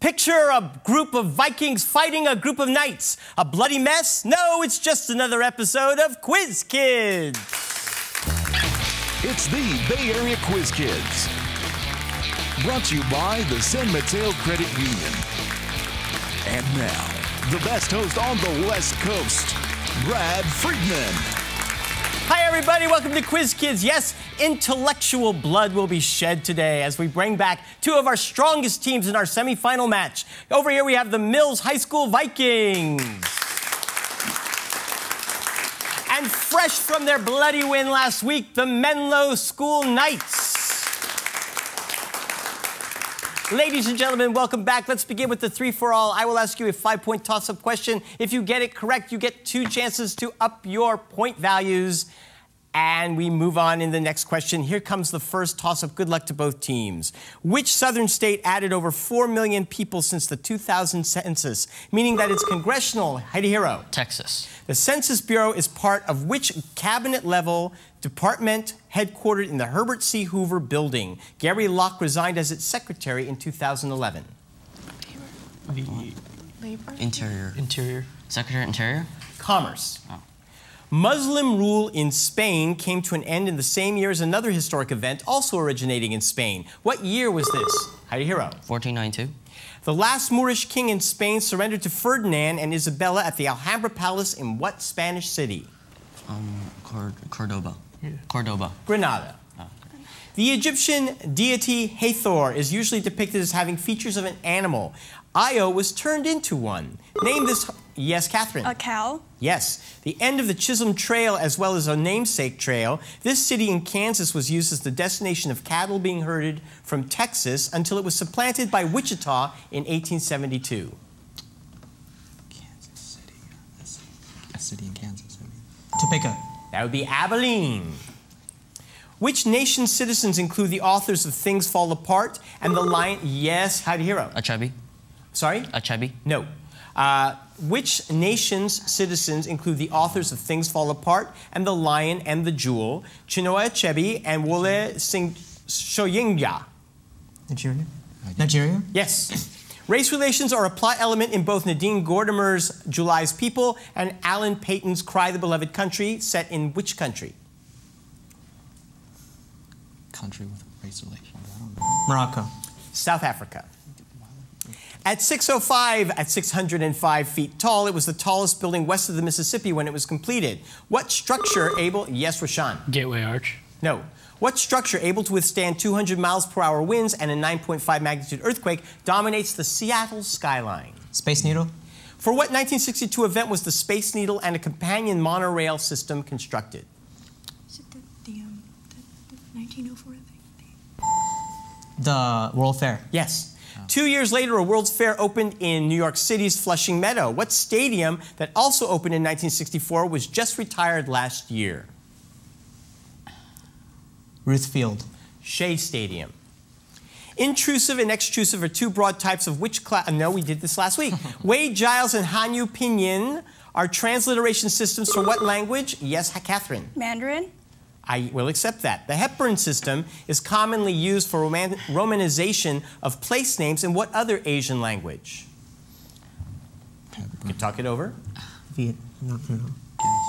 Picture a group of Vikings fighting a group of knights. A bloody mess? No, it's just another episode of Quiz Kids. It's the Bay Area Quiz Kids. Brought to you by the San Mateo Credit Union. And now, the best host on the West Coast, Brad Friedman. Hi, everybody. Welcome to Quiz Kids. Yes, intellectual blood will be shed today as we bring back two of our strongest teams in our semifinal match. Over here, we have the Mills High School Vikings. And fresh from their bloody win last week, the Menlo School Knights. Ladies and gentlemen, welcome back. Let's begin with the three-for-all. I will ask you a 5-point toss-up question. If you get it correct, you get 2 chances to up your point values. And we move on in the next question. Here comes the first toss-up. Good luck to both teams. Which southern state added over 4 million people since the 2000 census, meaning that it's congressional? Hidehiro. Texas. The Census Bureau is part of which cabinet-level department headquartered in the Herbert C. Hoover building? Gary Locke resigned as its secretary in 2011. Labor? Interior. Secretary of Interior? Commerce. Oh. Muslim rule in Spain came to an end in the same year as another historic event, also originating in Spain. What year was this? Hidehiro. 1492. The last Moorish king in Spain surrendered to Ferdinand and Isabella at the Alhambra Palace in what Spanish city? Cordoba. Yeah. Cordoba. Granada. Oh. The Egyptian deity Hathor is usually depicted as having features of an animal. Io was turned into one. Name this... Yes, Catherine? A cow? Yes. The end of the Chisholm Trail, as well as a namesake trail. This city in Kansas was used as the destination of cattle being herded from Texas until it was supplanted by Wichita in 1872. Kansas City. A city in Kansas. Topeka. That would be Abilene. Which nation's citizens include the authors of Things Fall Apart and The Lion... Yes, Hidehiro. Achebe. Sorry? Achebe. No. Which nation's citizens include the authors of Things Fall Apart and The Lion and the Jewel? Chinua Achebe and Wole Soyinka. Nigeria? Nigeria? Yes. Race relations are a plot element in both Nadine Gordimer's July's People and Alan Payton's Cry the Beloved Country, set in which country? Country with race relations. I don't know. Morocco. South Africa. At 605, at 605 feet tall, it was the tallest building west of the Mississippi when it was completed. What structure able... Yes, Rashawn. Gateway Arch. No. What structure able to withstand 200 miles per hour winds and a 9.5 magnitude earthquake dominates the Seattle skyline? Space Needle. For what 1962 event was the Space Needle and a companion monorail system constructed? Is it the 1904, I think? The World Fair. Yes. 2 years later, a World's Fair opened in New York City's Flushing Meadow. What stadium that also opened in 1964 was just retired last year? Ruth Field. Shea Stadium. Intrusive and extrusive are two broad types of which class... No, we did this last week. Wade Giles and Hanyu Pinyin are transliteration systems for what language? Yes, Catherine. Mandarin? I will accept that. The Hepburn system is commonly used for romanization of place names in what other Asian language? You can talk it over.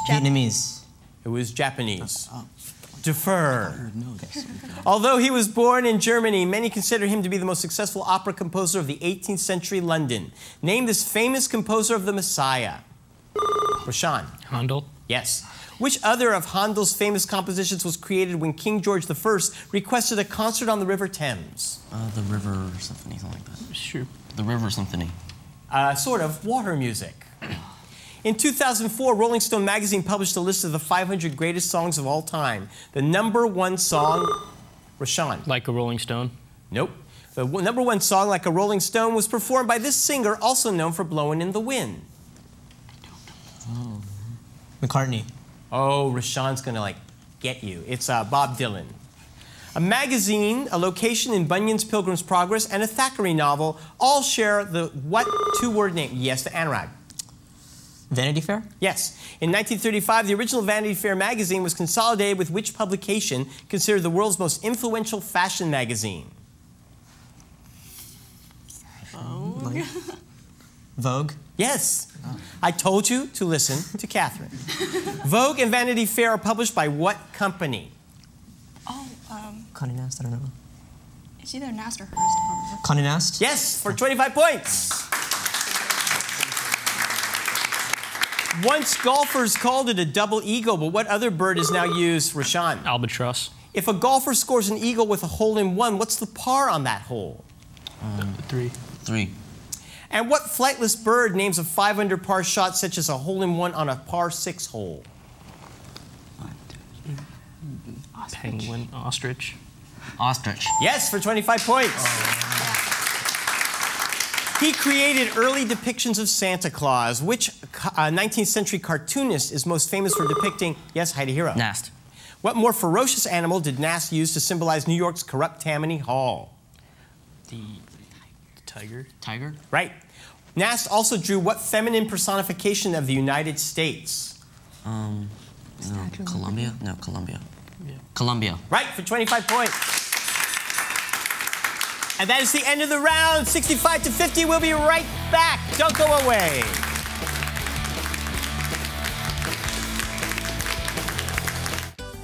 Vietnamese. It was Japanese. Defer. Although he was born in Germany, many consider him to be the most successful opera composer of the 18th century London. Name this famous composer of the Messiah. Rashawn. Handel. Yes. Which other of Handel's famous compositions was created when King George I requested a concert on the River Thames? The River Symphony, something like that. Sure. The River Symphony. Sort of. Water music. In 2004, Rolling Stone magazine published a list of the 500 greatest songs of all time. The #1 song, Rashawn. Like a Rolling Stone? Nope. The #1 song, Like a Rolling Stone, was performed by this singer, also known for Blowin' in the Wind. I don't know. McCartney. Oh, Rashawn's gonna, get you. It's Bob Dylan. A magazine, a location in Bunyan's Pilgrim's Progress, and a Thackeray novel all share the what 2-word name? Yes, the Anurag. Vanity Fair? Yes. In 1935, the original Vanity Fair magazine was consolidated with which publication considered the world's most influential fashion magazine? Life Vogue. Yes. I told you to listen to Catherine. Vogue and Vanity Fair are published by what company? Oh, Condé Nast, I don't know. it's either Nast or Hearst. Condé Nast? Yes, for 25 points. Once golfers called it a double eagle, but what other bird is now used, Rashawn? Albatross. If a golfer scores an eagle with a hole-in-one, what's the par on that hole? 3. 3. And what flightless bird names a 5-under par shot such as a hole-in-one on a par 6 hole? Penguin. Ostrich. Ostrich. Yes, for 25 points. He created early depictions of Santa Claus. Which 19th century cartoonist is most famous for depicting, yes, Hidehiro? Nast. What more ferocious animal did Nast use to symbolize New York's corrupt Tammany Hall? The tiger. Tiger. Right. Nast also drew what feminine personification of the United States? No, Columbia? No, Columbia. Yeah. Columbia. Right, for 25 points. And that is the end of the round. 65 to 50. We'll be right back. Don't go away.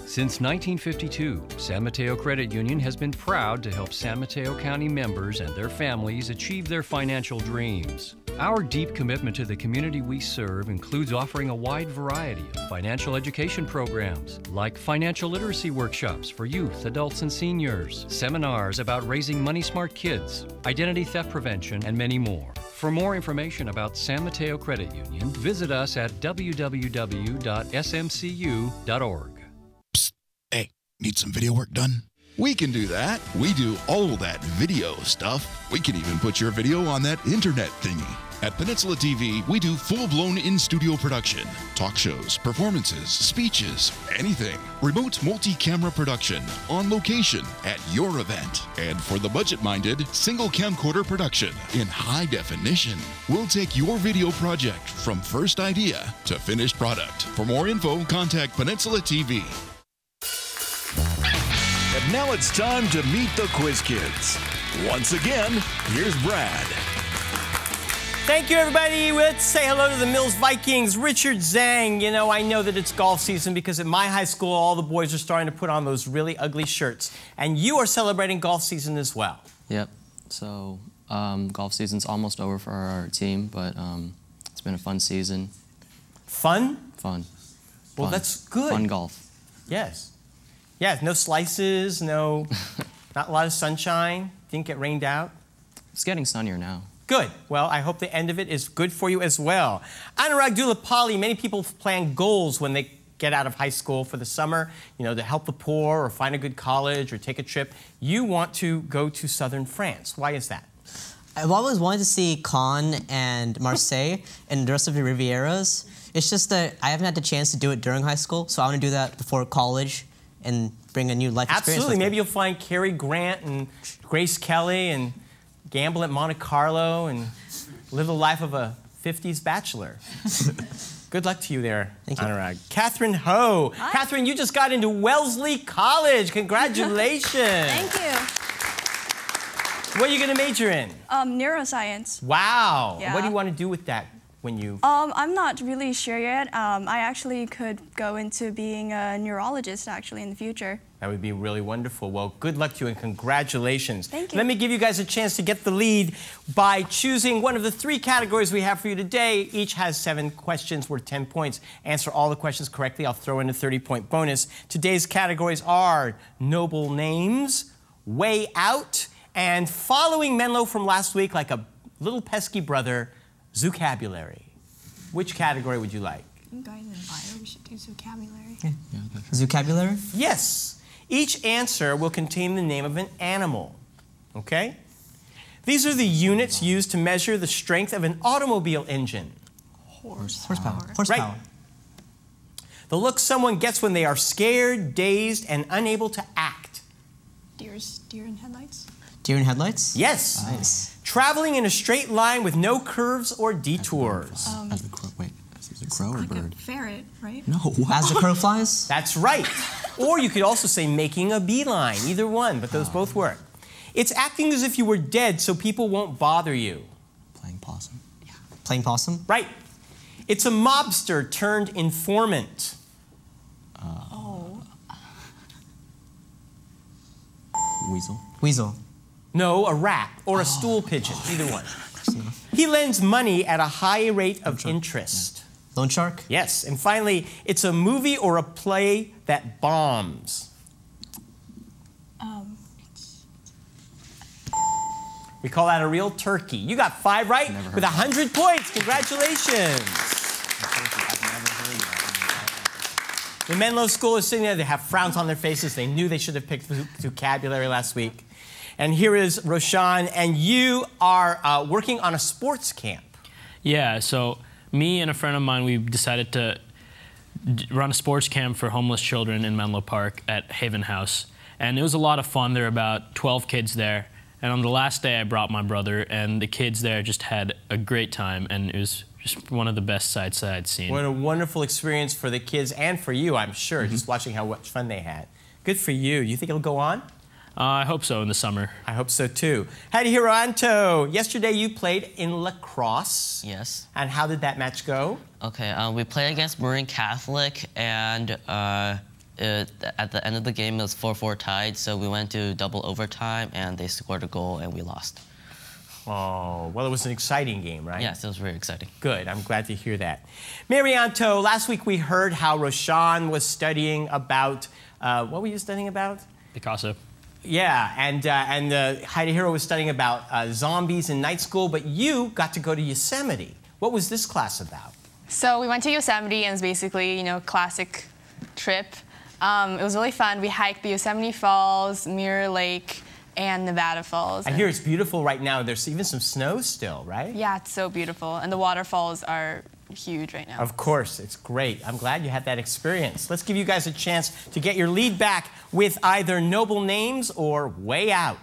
Since 1952, San Mateo Credit Union has been proud to help San Mateo County members and their families achieve their financial dreams. Our deep commitment to the community we serve includes offering a wide variety of financial education programs, like financial literacy workshops for youth, adults, and seniors, seminars about raising money-smart kids, identity theft prevention, and many more. For more information about San Mateo Credit Union, visit us at www.smcu.org. Hey, need some video work done? We can do that. We do all that video stuff. We can even put your video on that internet thingy. At Peninsula TV, we do full-blown in-studio production. Talk shows, performances, speeches, anything. Remote multi-camera production, on location, at your event. And for the budget-minded, single camcorder production in high definition. We'll take your video project from first idea to finished product. For more info, contact Peninsula TV. And now it's time to meet the Quiz Kids. Once again, here's Brad. Thank you, everybody. Let's say hello to the Mills Vikings. Richard Zhang. You know, I know that it's golf season because at my high school, all the boys are starting to put on those really ugly shirts. And you are celebrating golf season as well. Yep. So golf season's almost over for our team, but it's been a fun season. Fun? Fun. Well, Fun. that's good. Fun golf. Yes. Yeah, no slices, not a lot of sunshine. Didn't get rained out. It's getting sunnier now. Good. Well, I hope the end of it is good for you as well. Anurag Dulapalli, many people plan goals when they get out of high school for the summer, you know, to help the poor or find a good college or take a trip. You want to go to southern France. Why is that? I've always wanted to see Cannes and Marseille and the rest of the Rivieras. It's just that I haven't had the chance to do it during high school, so I want to do that before college and bring a new life experience. Absolutely. Maybe you'll find Cary Grant and Grace Kelly and gamble at Monte Carlo and live the life of a 50s bachelor. Good luck to you there, Anurag. Catherine Ho. Hi. Catherine, you just got into Wellesley College. Congratulations. Thank you. What are you going to major in? Neuroscience. Wow. Yeah. What do you want to do with that when you... I'm not really sure yet. I actually could go into being a neurologist, actually, in the future. That would be really wonderful. Well, good luck to you and congratulations. Thank you. Let me give you guys a chance to get the lead by choosing one of the 3 categories we have for you today. Each has 7 questions worth 10 points. Answer all the questions correctly. I'll throw in a 30-point bonus. Today's categories are Noble Names, Way Out, and following Menlo from last week like a little pesky brother, Zoocabulary. Which category would you like? You guys in bio, we should do vocabulary. Vocabulary? Yes. Each answer will contain the name of an animal. Okay? These are the units used to measure the strength of an automobile engine. Horsepower. Right. The look someone gets when they are scared, dazed, and unable to act. Deer in headlights. Deer in headlights? Yes. Nice. Traveling in a straight line with no curves or detours. As the crow, wait, is it a crow or Like bird? a ferret, right? No, what? As the crow flies? That's right. Or you could also say making a beeline, either one, but those both work. It's acting as if you were dead so people won't bother you. Playing Possum. Yeah. Playing possum? Right. It's a mobster turned informant. Weasel. Weasel. No, a rat or a stool pigeon, either one. He lends money at a high rate of interest. Loan shark? Yes. And finally, it's a movie or a play that bombs. We call that a real turkey. You got 5 right with 100 points. Congratulations. The Menlo School is sitting there. They have frowns on their faces. They knew they should have picked vocabulary last week. And here is Roshan, and you are working on a sports camp. Yeah, so me and a friend of mine, we decided to run a sports camp for homeless children in Menlo Park at Haven House. And it was a lot of fun. There were about 12 kids there. And on the last day, I brought my brother, and the kids there just had a great time, and it was just one of the best sights that I'd seen. What a wonderful experience for the kids and for you, I'm sure, just watching how much fun they had. Good for you. You think it'll go on? I hope so in the summer. I hope so, too. Hidehiro Anto, yesterday you played in lacrosse. Yes. And how did that match go? Okay, we played against Marine Catholic, and at the end of the game, it was 4-4 tied, so we went to double overtime, and they scored a goal, and we lost. Oh, well, it was an exciting game, right? Yes, it was very exciting. Good, I'm glad to hear that. Marianto, last week we heard how Roshan was studying about, what were you studying about? Picasso. Yeah, and Hidehiro was studying about zombies in night school, but you got to go to Yosemite. What was this class about? So we went to Yosemite, and it's basically, you know, classic trip. It was really fun. We hiked the Yosemite Falls, Mirror Lake, and Nevada Falls. I hear it's beautiful right now. There's even some snow still, right? Yeah, it's so beautiful. And the waterfalls are huge right now. Of course, it's great. I'm glad you had that experience. Let's give you guys a chance to get your lead back with either noble names or way out.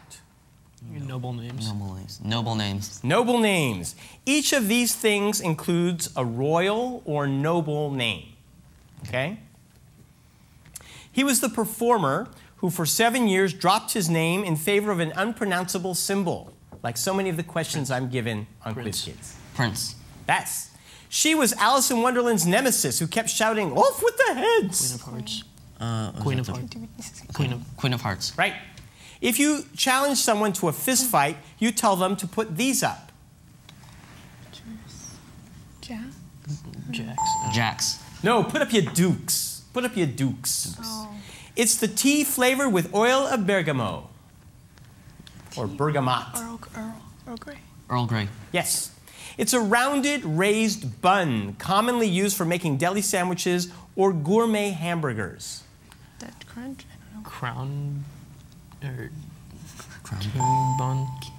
Noble names. Noble names. Noble names. Noble names. Each of these things includes a royal or noble name. Okay? He was the performer who for 7 years dropped his name in favor of an unpronounceable symbol, like so many of the questions I'm given on Quiz Kids. Prince. Yes. She was Alice in Wonderland's nemesis who kept shouting, "Off with the heads!" Queen of Hearts. Queen of Hearts. Right. If you challenge someone to a fist fight, you tell them to put these up. Jacks. No, put up your dukes. Put up your dukes. Oh. It's the tea flavored with oil of bergamot. Or bergamot. Earl Grey. Earl Grey. Yes. It's a rounded, raised bun, commonly used for making deli sandwiches or gourmet hamburgers. That crunch? I don't know. Crown.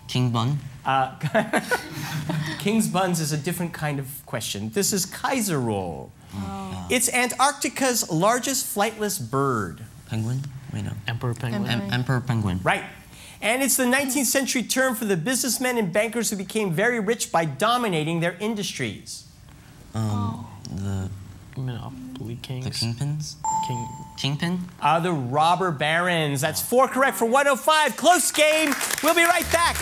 King bun. King's buns is a different kind of question. This is Kaiser roll. Oh. It's Antarctica's largest flightless bird. Penguin? Wait, no. Emperor penguin. Emperor penguin. Right. And it's the 19th century term for the businessmen and bankers who became very rich by dominating their industries. The Monopoly kings. The kingpins? Kingpin? The robber barons. That's 4 correct for 105. Close game. We'll be right back.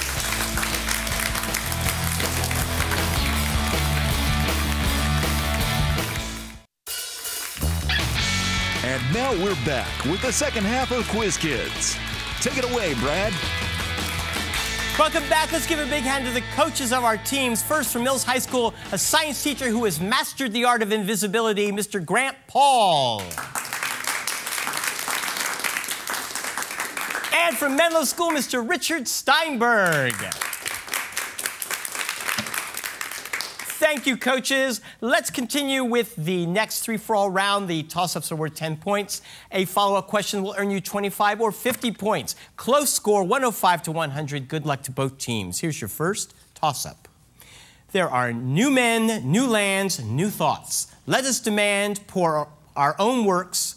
And now we're back with the second half of Quiz Kids. Take it away, Brad. Welcome back. Let's give a big hand to the coaches of our teams. First, from Mills High School, a science teacher who has mastered the art of invisibility, Mr. Grant Paul. And from Menlo School, Mr. Richard Steinberg. Thank you, coaches. Let's continue with the next 3-for-all round. The toss-ups are worth 10 points. A follow-up question will earn you 25 or 50 points. Close score, 105 to 100. Good luck to both teams. Here's your first toss-up. There are new men, new lands, new thoughts. Let us demand for our own works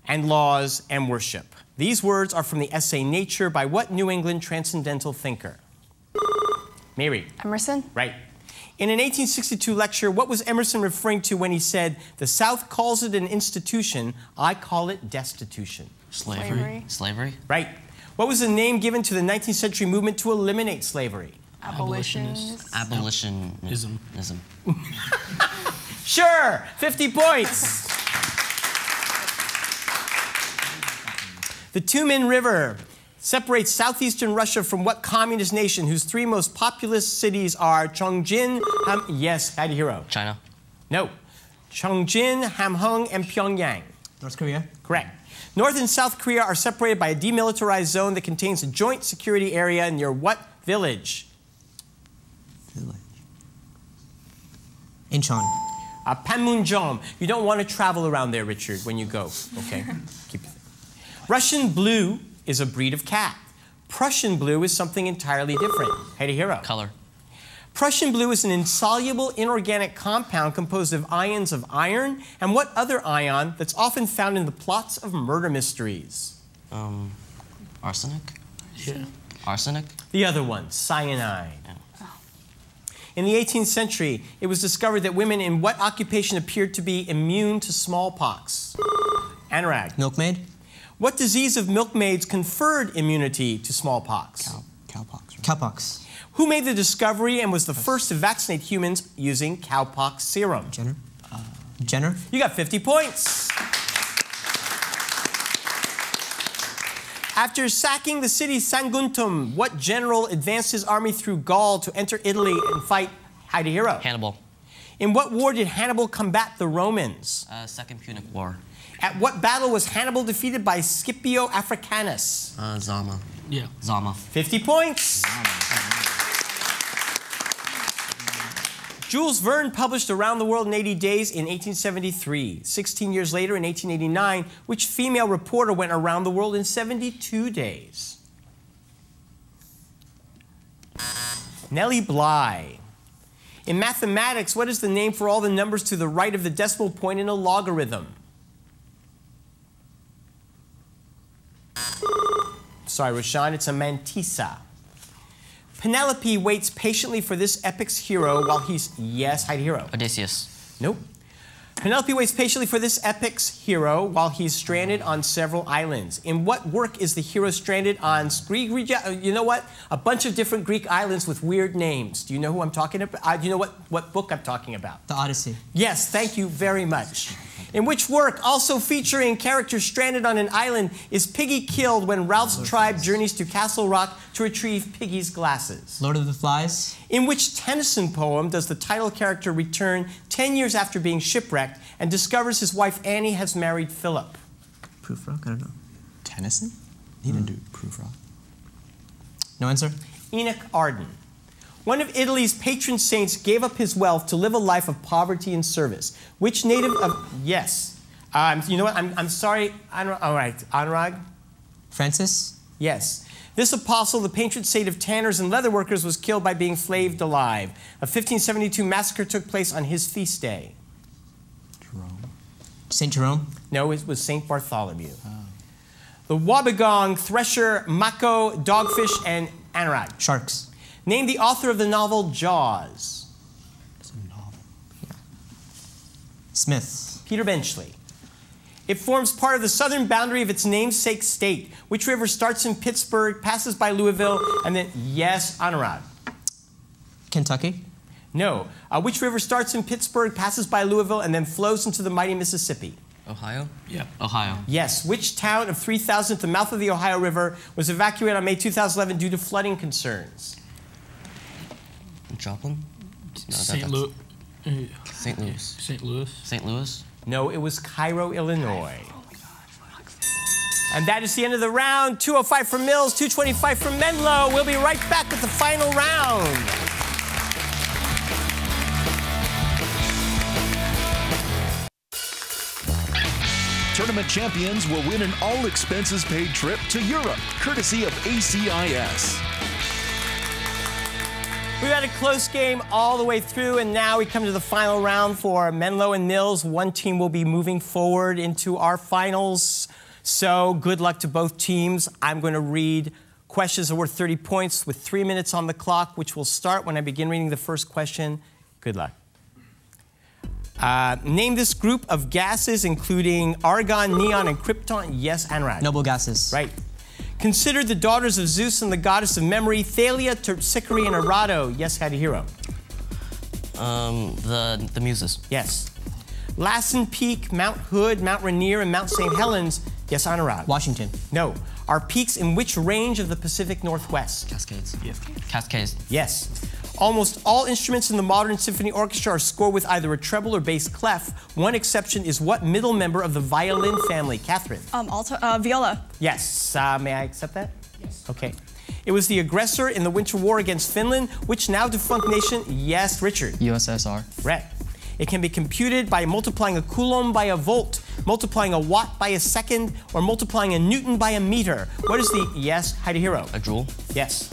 and laws and worship. These words are from the essay Nature by what New England transcendental thinker? Mary. Emerson? Right. In an 1862 lecture, what was Emerson referring to when he said, "The South calls it an institution, I call it destitution"? Slavery. Slavery. Right. What was the name given to the 19th century movement to eliminate slavery? Abolitionist. Abolitionism. Sure, 50 points. The Tumen River separates southeastern Russia from what communist nation whose three most populous cities are Chongjin, yes, Hiro. China. No. Chongjin, Hamhung, and Pyongyang. North Korea. Correct. North and South Korea are separated by a demilitarized zone that contains a joint security area near what village? Incheon. Panmunjom. You don't want to travel around there, Richard, when you go. Okay? Keep it. Russian blue is a breed of cat. Prussian blue is something entirely different. Hiro. Color. Prussian blue is an insoluble inorganic compound composed of ions of iron and what other ion that's often found in the plots of murder mysteries? Arsenic? Yeah. Arsenic? The other one, cyanide. In the 18th century, it was discovered that women in what occupation appeared to be immune to smallpox? Anurag. Milkmaid. What disease of milkmaids conferred immunity to smallpox? Cowpox. Right? Cowpox. Who made the discovery and was the first to vaccinate humans using cowpox serum? Jenner. Jenner. You got 50 points. After sacking the city Saguntum, what general advanced his army through Gaul to enter Italy and fight Hiro? Hannibal. In what war did Hannibal combat the Romans? Second Punic War. At what battle was Hannibal defeated by Scipio Africanus? Zama. Yeah. Zama. 50 points. Jules Verne published Around the World in 80 Days in 1873. 16 years later, in 1889, which female reporter went around the world in 72 days? Nellie Bly. In mathematics, what is the name for all the numbers to the right of the decimal point in a logarithm? Sorry, Rashawn, it's a mantissa. Penelope waits patiently for this epic's hero while he's... Yes, Hiro. Odysseus. Nope. Penelope waits patiently for this epic's hero while he's stranded on several islands. In what work is the hero stranded on? You know what? A bunch of different Greek islands with weird names. Do you know who I'm talking about? Do you know what book I'm talking about? The Odyssey. Yes, thank you very much. In which work, also featuring characters stranded on an island, is Piggy killed when Ralph's tribe journeys to Castle Rock to retrieve Piggy's glasses? Lord of the Flies. In which Tennyson poem does the title character return 10 years after being shipwrecked and discovers his wife Annie has married Philip? Prufrock? I don't know. Tennyson? He didn't do Prufrock. No answer? Enoch Arden. One of Italy's patron saints gave up his wealth to live a life of poverty and service. Which native of... Yes. You know what? I'm sorry. All right. Anurag? Francis? Yes. This apostle, the patron saint of tanners and leatherworkers, was killed by being flayed alive. A 1572 massacre took place on his feast day. Jerome. St. Jerome? No, it was St. Bartholomew. Oh. The Wobbegong, thresher, mako, dogfish, and Anurag. Sharks. Name the author of the novel Jaws. It's a novel. Yeah. Smith. Peter Benchley. It forms part of the southern boundary of its namesake state. Which river starts in Pittsburgh, passes by Louisville, and then, yes, Anurag. Kentucky? No. Which river starts in Pittsburgh, passes by Louisville, and then flows into the mighty Mississippi? Ohio? Yeah. Ohio. Yes. Which town of 3,000 at the mouth of the Ohio River was evacuated on May 2011 due to flooding concerns? Joplin? No, St. Louis. St. Louis. St. Louis. St. Louis? No, it was Cairo, Illinois. And that is the end of the round. 205 from Mills, 225 from Menlo. We'll be right back with the final round. Tournament champions will win an all-expenses-paid trip to Europe, courtesy of ACIS. We've had a close game all the way through, and now we come to the final round for Menlo and Mills. One team will be moving forward into our finals, so good luck to both teams. I'm going to read questions that are worth 30 points with 3 minutes on the clock, which will start when I begin reading the first question. Good luck. Name this group of gases, including argon, neon, and krypton. Yes, Anurag. Noble gases. Right. Considered the daughters of Zeus and the goddess of memory, Thalia, Terpsichore, and Erato. Yes, Hidehiro. The Muses. Yes. Lassen Peak, Mount Hood, Mount Rainier, and Mount St. Helens. Yes, Anurag. Washington. No. Are peaks in which range of the Pacific Northwest? Cascades. Cascades. Yes. Almost all instruments in the modern symphony orchestra are scored with either a treble or bass clef. One exception is what middle member of the violin family? Catherine. Alto, viola. Yes. May I accept that? Yes. Okay. It was the aggressor in the Winter War against Finland, which now defunct nation? Yes, Richard. USSR. Right. It can be computed by multiplying a coulomb by a volt, multiplying a watt by a second, or multiplying a newton by a meter. What is the, yes, Hidehiro? A joule. Yes.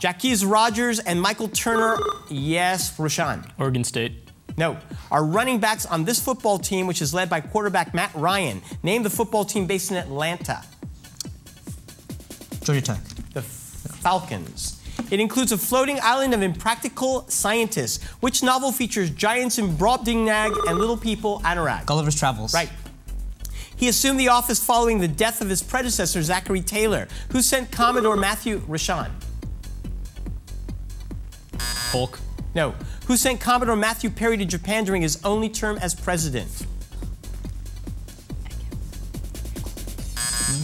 Jacques Rogers and Michael Turner, yes, Roshan. Oregon State. No. Are running backs on this football team, which is led by quarterback Matt Ryan. Name the football team based in Atlanta. Georgia Tech. The Falcons. It includes a floating island of impractical scientists. Which novel features giants in Brobdingnag and little people? Anurag. Gulliver's Travels. Right. He assumed the office following the death of his predecessor, Zachary Taylor, who sent Commodore Matthew Rashan. Polk. No. Who sent Commodore Matthew Perry to Japan during his only term as president?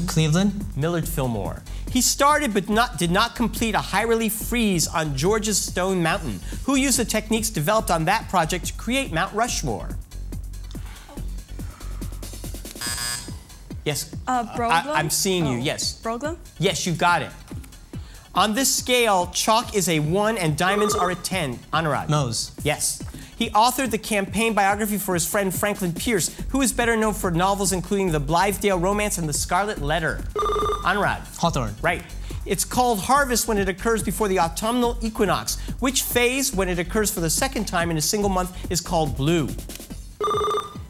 Cleveland. Millard Fillmore. He started but did not complete a high relief frieze on Georgia's Stone Mountain. Who used the techniques developed on that project to create Mount Rushmore? Yes. Broglie? I'm seeing you, yes. Broglie? Yes, you got it. On this scale, chalk is a 1 and diamonds are a 10. Anurag. Nose. Yes. He authored the campaign biography for his friend Franklin Pierce, who is better known for novels including The Blithedale Romance and The Scarlet Letter. Anurag. Hawthorne. Right. It's called harvest when it occurs before the autumnal equinox. Which phase, when it occurs for the second time in a single month, is called blue?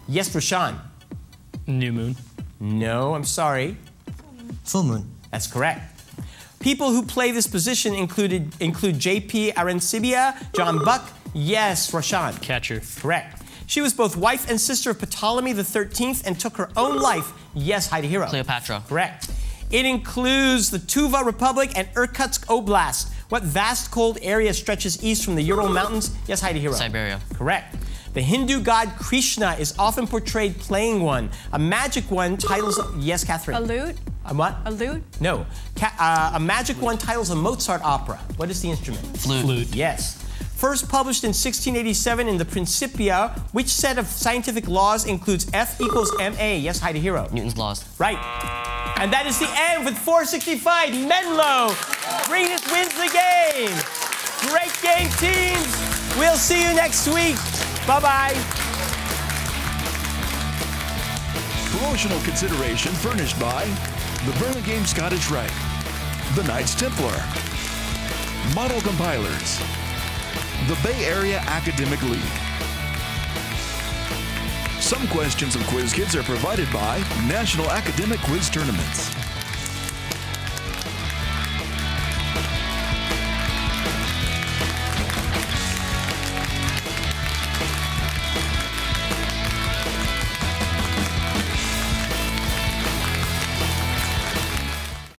Yes, Rashan. New moon. No, I'm sorry. Full moon. That's correct. People who play this position include J.P. Arancibia, John Buck. Yes, Rashan. Catcher. Correct. She was both wife and sister of Ptolemy XIII and took her own life. Yes, Hidehiro. Cleopatra. Correct. It includes the Tuva Republic and Irkutsk Oblast. What vast cold area stretches east from the Ural Mountains? Yes, Hidehiro. Siberia. Correct. The Hindu god Krishna is often portrayed playing one. A magic one titles... Yes, Catherine. A lute? A what? A lute? No. A magic one titles a Mozart opera. What is the instrument? Flute. Yes. First published in 1687 in the Principia, which set of scientific laws includes F equals ma? Yes, Hidehiro. Newton's laws. Right. And that is the end with 465. Menlo wins the game. Great game, teams. We'll see you next week. Bye-bye. Promotional consideration furnished by the Burlingame Scottish Rite, the Knights Templar, Model Compilers, the Bay Area Academic League. Some questions of Quiz Kids are provided by National Academic Quiz Tournaments.